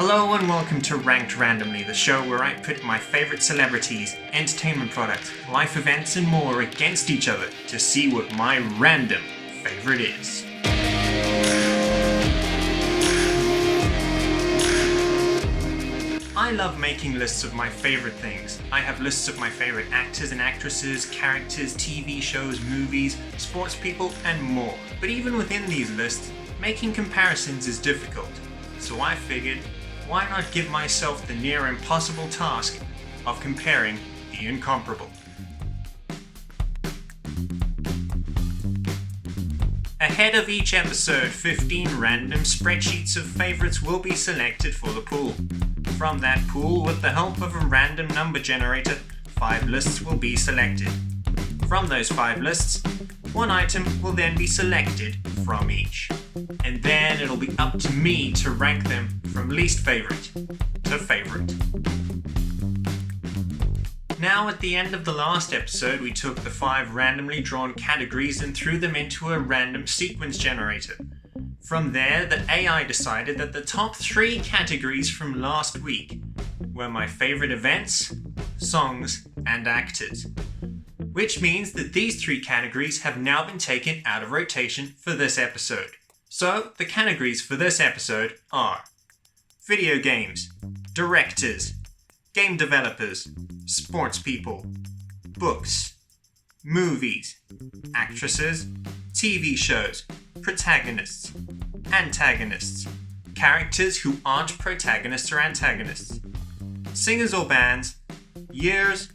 Hello and welcome to Ranked Randomly, the show where I pit my favourite celebrities, entertainment products, life events and more against each other to see what my random favourite is. I love making lists of my favourite things. I have lists of my favourite actors and actresses, characters, TV shows, movies, sports people, and more. But even within these lists, making comparisons is difficult. So I figured, why not give myself the near impossible task of comparing the incomparable? Ahead of each episode, 15 random spreadsheets of favourites will be selected for the pool. From that pool, with the help of a random number generator, 5 lists will be selected. From those 5 lists, one item will then be selected from each. And then it'll be up to me to rank them from least favourite to favourite. Now, at the end of the last episode, we took the 5 randomly drawn categories and threw them into a random sequence generator. From there, the AI decided that the top 3 categories from last week were my favourite events, songs, and actors. Which means that these 3 categories have now been taken out of rotation for this episode. So, the categories for this episode are video games, directors, game developers, sports people, books, movies, actresses, TV shows, protagonists, antagonists, characters who aren't protagonists or antagonists, singers or bands, years,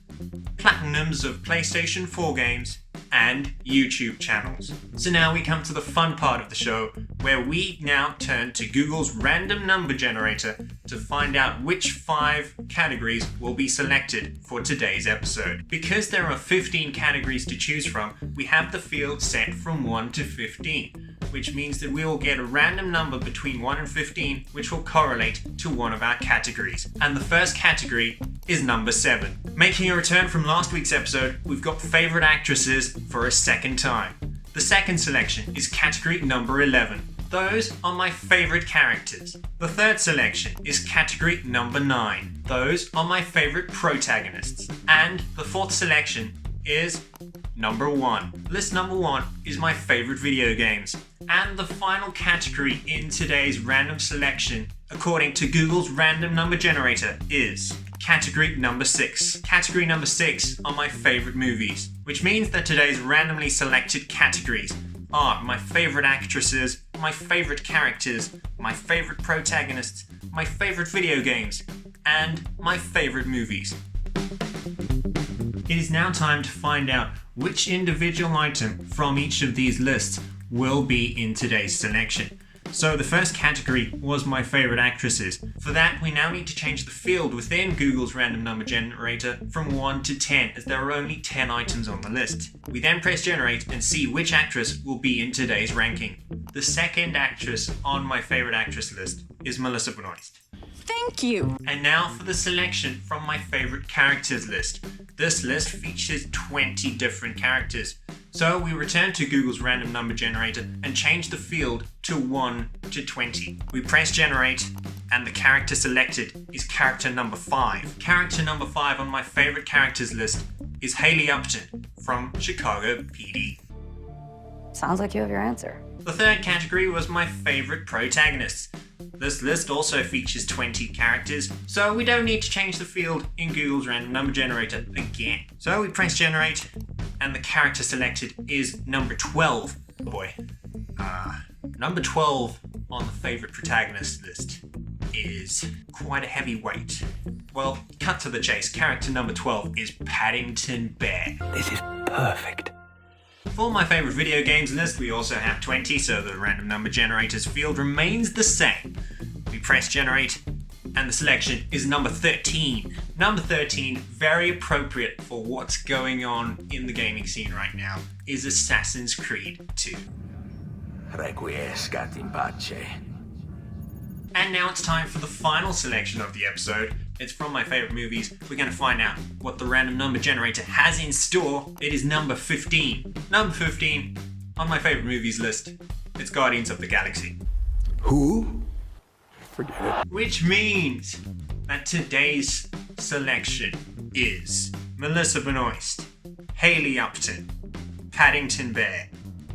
platinums of PlayStation 4 games, and YouTube channels. So now we come to the fun part of the show, where we now turn to Google's random number generator to find out which 5 categories will be selected for today's episode. Because there are 15 categories to choose from, we have the field set from 1 to 15, which means that we will get a random number between 1 and 15, which will correlate to one of our categories. And the first category is number 7. Making a return from last week's episode, we've got favourite actresses for a second time. The second selection is category number 11. Those are my favourite characters. The third selection is category number 9. Those are my favourite protagonists. And the fourth selection is number 1. List number 1 is my favourite video games. And the final category in today's random selection, according to Google's random number generator, is category number 6. Category number 6 are my favourite movies, which means that today's randomly selected categories are my favourite actresses, my favourite characters, my favourite protagonists, my favourite video games, and my favourite movies. It is now time to find out which individual item from each of these lists will be in today's selection. So the first category was my favourite actresses. For that, we now need to change the field within Google's random number generator from 1 to 10, as there are only 10 items on the list. We then press generate and see which actress will be in today's ranking. The second actress on my favourite actress list is Melissa Benoist. Thank you! And now for the selection from my favourite characters list. This list features 20 different characters. So we return to Google's random number generator and change the field to 1 to 20. We press generate and the character selected is character number 5. Character number 5 on my favourite characters list is Haley Upton from Chicago PD. Sounds like you have your answer. The third category was my favourite protagonists. This list also features 20 characters, so we don't need to change the field in Google's random number generator again. So we press generate, and the character selected is number 12. Oh boy. Number 12 on the favourite protagonist list is quite a heavy weight. Well, cut to the chase. Character number 12 is Paddington Bear. This is perfect. For my favourite video games list, we also have 20, so the random number generator's field remains the same. We press generate, and the selection is number 13. Number 13, very appropriate for what's going on in the gaming scene right now, is Assassin's Creed 2. Requiescat in pace. And now it's time for the final selection of the episode. It's from my favourite movies. We're going to find out what the random number generator has in store. It is number 15. Number 15 on my favourite movies list. It's Guardians of the Galaxy. Who? Forget it. Which means that today's selection is Melissa Benoist, Haley Upton, Paddington Bear,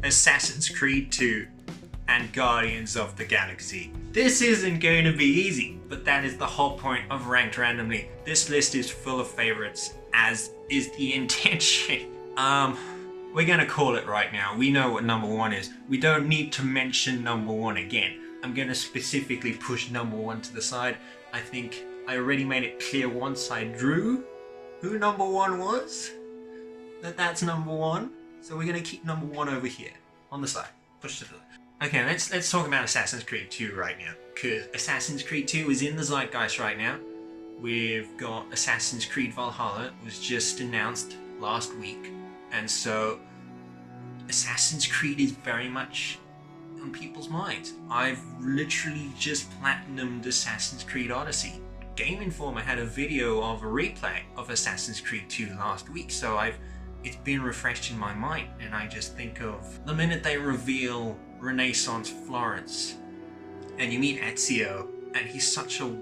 Assassin's Creed 2, and Guardians of the Galaxy. This isn't going to be easy, but that is the whole point of Ranked Randomly. This list is full of favorites, as is the intention. We're gonna call it right now. We know what number one is. We don't need to mention number one again. I'm gonna specifically push number one to the side. I think I already made it clear once I drew who number one was, that's number one. So we're gonna keep number one over here on the side. Push to the left. Okay, let's talk about Assassin's Creed 2 right now, because Assassin's Creed 2 is in the zeitgeist right now. We've got Assassin's Creed Valhalla, it was just announced last week, and so Assassin's Creed is very much on people's minds. I've literally just platinumed Assassin's Creed Odyssey. Game Informer had a video of a replay of Assassin's Creed 2 last week, so it's been refreshed in my mind, and I just think of the minute they reveal Renaissance Florence and you meet Ezio, and he's such a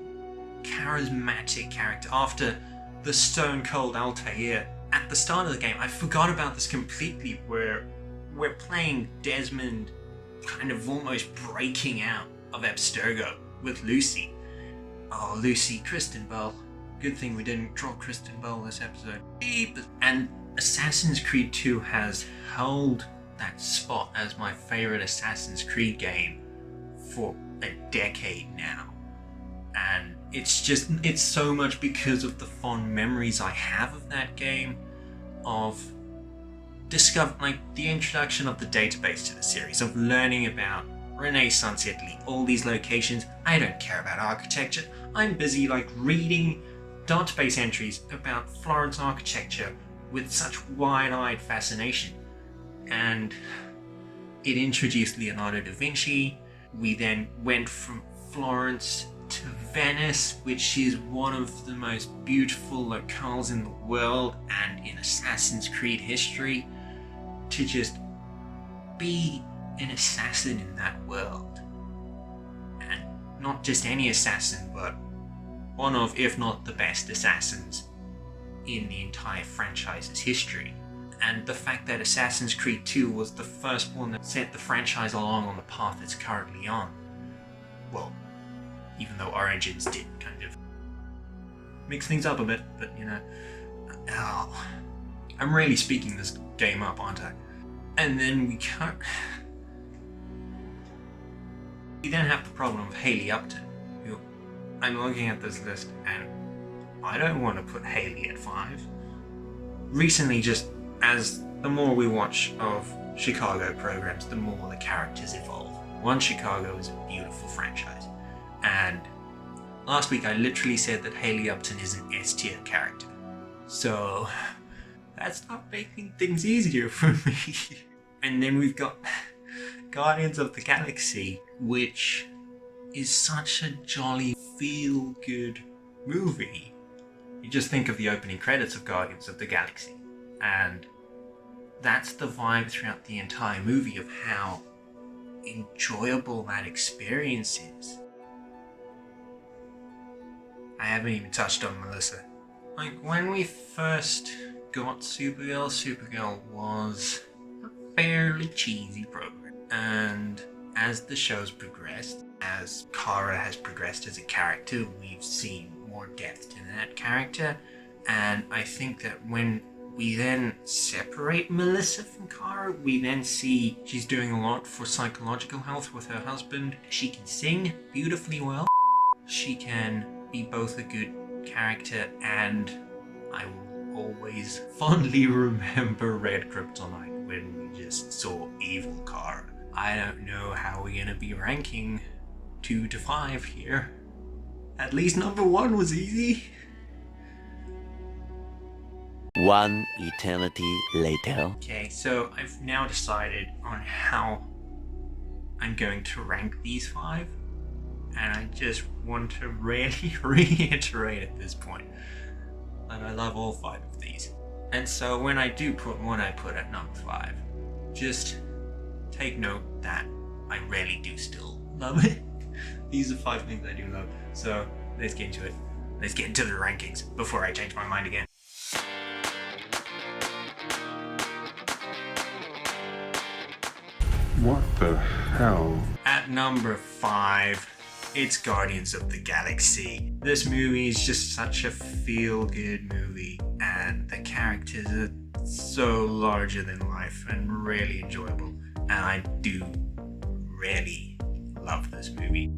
charismatic character after the Stone Cold Altair at the start of the game. I forgot about this completely, where we're playing Desmond kind of almost breaking out of Abstergo with Lucy. Oh, Lucy, Kristen Bell. Good thing we didn't draw Kristen Bell this episode. And Assassin's Creed 2 has held that spot as my favorite Assassin's Creed game for a decade now. And it's so much because of the fond memories I have of that game, of the introduction of the database to the series, of learning about Renaissance Italy, all these locations. I don't care about architecture. I'm busy reading database entries about Florence architecture with such wide-eyed fascination. And it introduced Leonardo da Vinci. We then went from Florence to Venice, which is one of the most beautiful locales in the world and in Assassin's Creed history, to just be an assassin in that world. And not just any assassin, but one of, if not the best assassins in the entire franchise's history. And the fact that Assassin's Creed 2 was the first one that set the franchise along on the path it's currently on. Well, even though Origins did kind of mix things up a bit, but I'm really speaking this game up, aren't I? And then we then have the problem of Haley Upton, who I'm looking at this list and I don't want to put Haley at 5. Recently, just as the more we watch of Chicago programs, the more the characters evolve. One Chicago is a beautiful franchise. And last week I literally said that Haley Upton is an S-tier character. So that's not making things easier for me. And then we've got Guardians of the Galaxy, which is such a jolly, feel-good movie. You just think of the opening credits of Guardians of the Galaxy, and that's the vibe throughout the entire movie of how enjoyable that experience is. I haven't even touched on Melissa. When we first got Supergirl was a fairly cheesy program. And as the show's progressed, as Kara has progressed as a character, we've seen more depth to that character. And I think that when we then separate Melissa from Kara, we then see she's doing a lot for psychological health with her husband. She can sing beautifully well. She can be both a good character, and I will always fondly remember Red Kryptonite when we just saw evil Kara. I don't know how we're gonna be ranking 2 to 5 here. At least number 1 was easy. One eternity later. Okay, so I've now decided on how I'm going to rank these 5, and I just want to really reiterate at this point that I love all 5 of these. And so when I do put one, I put at number 5. Just take note that I really do still love it. These are 5 things I do love. So let's get into it. Let's get into the rankings before I change my mind again. What the hell? At number 5, it's Guardians of the Galaxy. This movie is just such a feel-good movie, and the characters are so larger than life and really enjoyable. And I do really love this movie.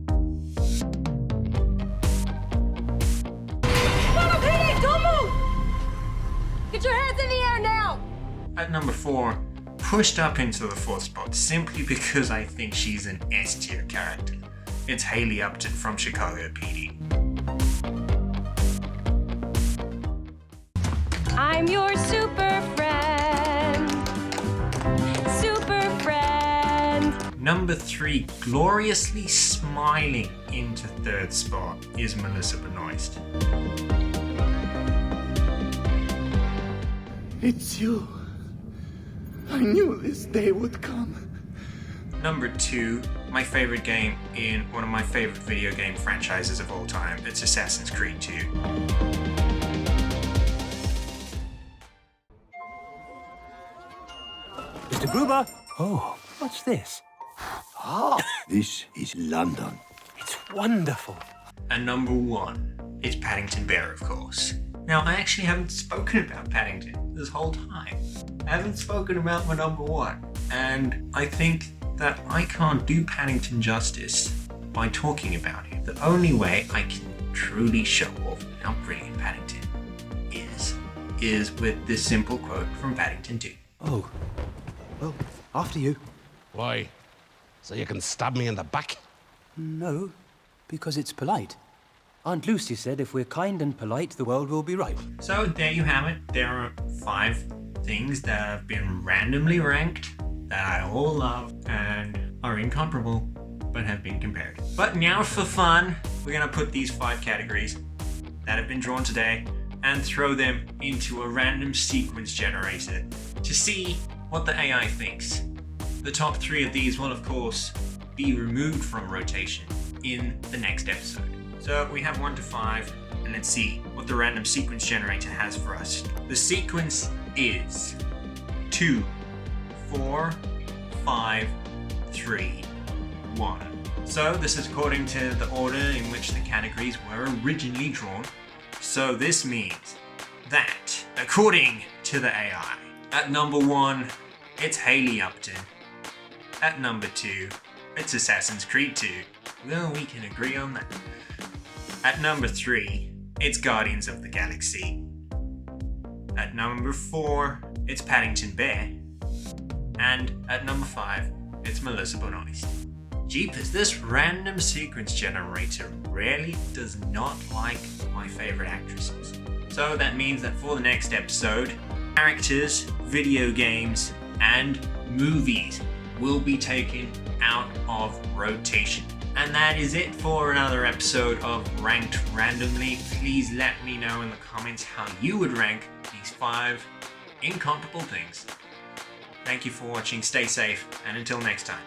Don't move! Get your hands in the air now! At number 4, pushed up into the 4th spot simply because I think she's an S-tier character. It's Haley Upton from Chicago PD. I'm your super friend. Super friend. Number 3, gloriously smiling into 3rd spot is Melissa Benoist. It's you. I knew this day would come. Number 2, my favorite game in one of my favorite video game franchises of all time. It's Assassin's Creed 2. Mr. Gruber? Oh, what's this? This is London. It's wonderful. And number 1, it's Paddington Bear, of course. Now, I actually haven't spoken about Paddington this whole time. I haven't spoken about my number 1. And I think that I can't do Paddington justice by talking about him. The only way I can truly show off how brilliant Paddington is with this simple quote from Paddington 2. Oh, well, after you. Why? So you can stab me in the back? No, because it's polite. Aunt Lucy said if we're kind and polite, the world will be right. So there you have it. There are 5 things that have been randomly ranked that I all love and are incomparable but have been compared. But now for fun, we're gonna put these 5 categories that have been drawn today and throw them into a random sequence generator to see what the AI thinks. The top 3 of these will of course be removed from rotation in the next episode. So we have 1 to 5, and let's see what the random sequence generator has for us. The sequence is 2, 4, 5, 3, 1. So this is according to the order in which the categories were originally drawn. So this means that, according to the AI, at number 1, it's Haley Upton. At number 2, it's Assassin's Creed 2. Well, we can agree on that. At number 3, it's Guardians of the Galaxy. At number 4, it's Paddington Bear. And at number 5, it's Melissa Benoist. Jeepers, this random sequence generator really does not like my favorite actresses. So that means that for the next episode, characters, video games, and movies will be taken out of rotation. And that is it for another episode of Ranked Randomly. Please let me know in the comments how you would rank these 5 incomparable things. Thank you for watching, stay safe, and until next time.